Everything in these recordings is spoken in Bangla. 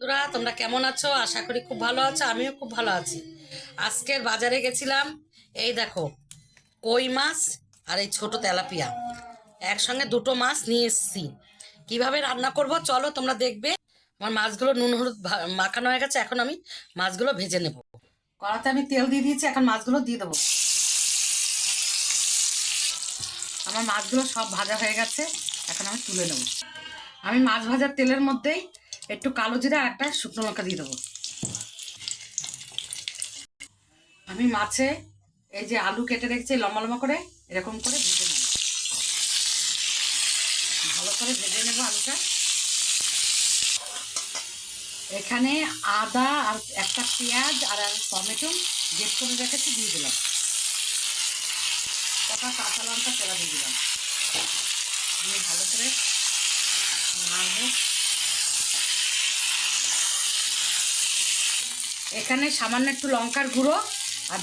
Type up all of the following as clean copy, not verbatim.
বন্ধুরা তোমরা কেমন আছো? আশা করি খুব ভালো আছো, আমিও খুব ভালো আছি। আজকের বাজারে গেছিলাম, এই দেখো কই মাছ আর এই ছোট তেলাপিয়া একসঙ্গে দুটো মাছ নিয়ে এসেছি। কিভাবে রান্না করব চলো তোমরা দেখবে। আমার মাছগুলো নুন হলুদ মাখানো হয়ে গেছে, এখন আমি মাছগুলো ভেজে নেব। কড়াতে আমি তেল দিয়ে দিয়েছি, এখন মাছগুলো দিয়ে দেবো। আমার মাছগুলো সব ভাজা হয়ে গেছে, এখন আমি তুলে নেব। আমি মাছ ভাজার তেলের মধ্যেই একটু কালো জিরা আর একটা শুকনো লঙ্কা দিয়ে দেবো। আমি মাছে এই যে আলু কেটে রেখেছি লম্বা লম্বা করে, এরকম করে ভেজে নেব। ভালো করে ভেজে নেব আলুটা। এখানে আদা আর একটা পেঁয়াজ আর টমেটো গ্রেট করে রেখেছি দিয়ে দিলাম। কটা কাঁচা লঙ্কা চেরা দিয়ে দিলাম, দিয়ে ভালো করে নাড়ব। এখানে সামান্য একটু লঙ্কার গুঁড়ো আর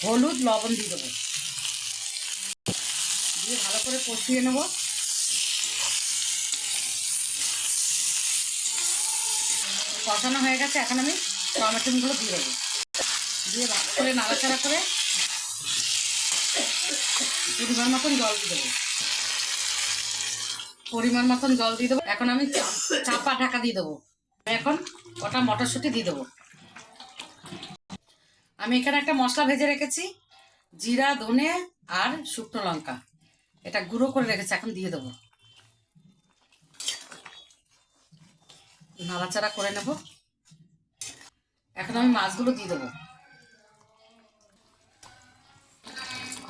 হলুদ লবণ দিয়ে দেবো, দিয়ে ভালো করে কষিয়ে নেব। কষানো হয়ে গেছে, এখন আমি টমেটোগুলো দিয়ে দেবো, দিয়ে ভালো করে নাড়াচাড়া করে পরিমাণ মতন জল দিয়ে দেবো। এখন আমি চাপা ঢাকা দিয়ে দেবো। এখন কটা মটরশুঁটি দিয়ে দেবো। আমি এখানে একটা মশলা ভেজে রেখেছি, জিরা ধনে আর শুকনো লঙ্কা, এটা গুঁড়ো করে রেখেছি, এখন দিয়ে দেবো। নাড়াচাড়া করে নেব। এখন আমি মাছগুলো দিয়ে দেবো।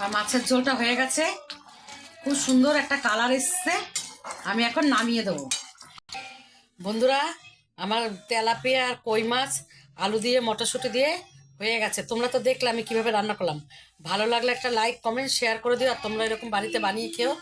আর মাছের ঝোলটা হয়ে গেছে, খুব সুন্দর একটা কালার এসছে। আমি এখন নামিয়ে দেবো। বন্ধুরা আমার তেলাপিয়া আর কই মাছ আলু দিয়ে মটরশুঁটি দিয়ে হয়ে গেছে। তোমরা তো দেখলে আমি কিভাবে রান্না করলাম। ভালো লাগলে একটা লাইক কমেন্ট শেয়ার করে দিও, আর তোমরা এরকম বাড়িতে বানিয়ে খেও।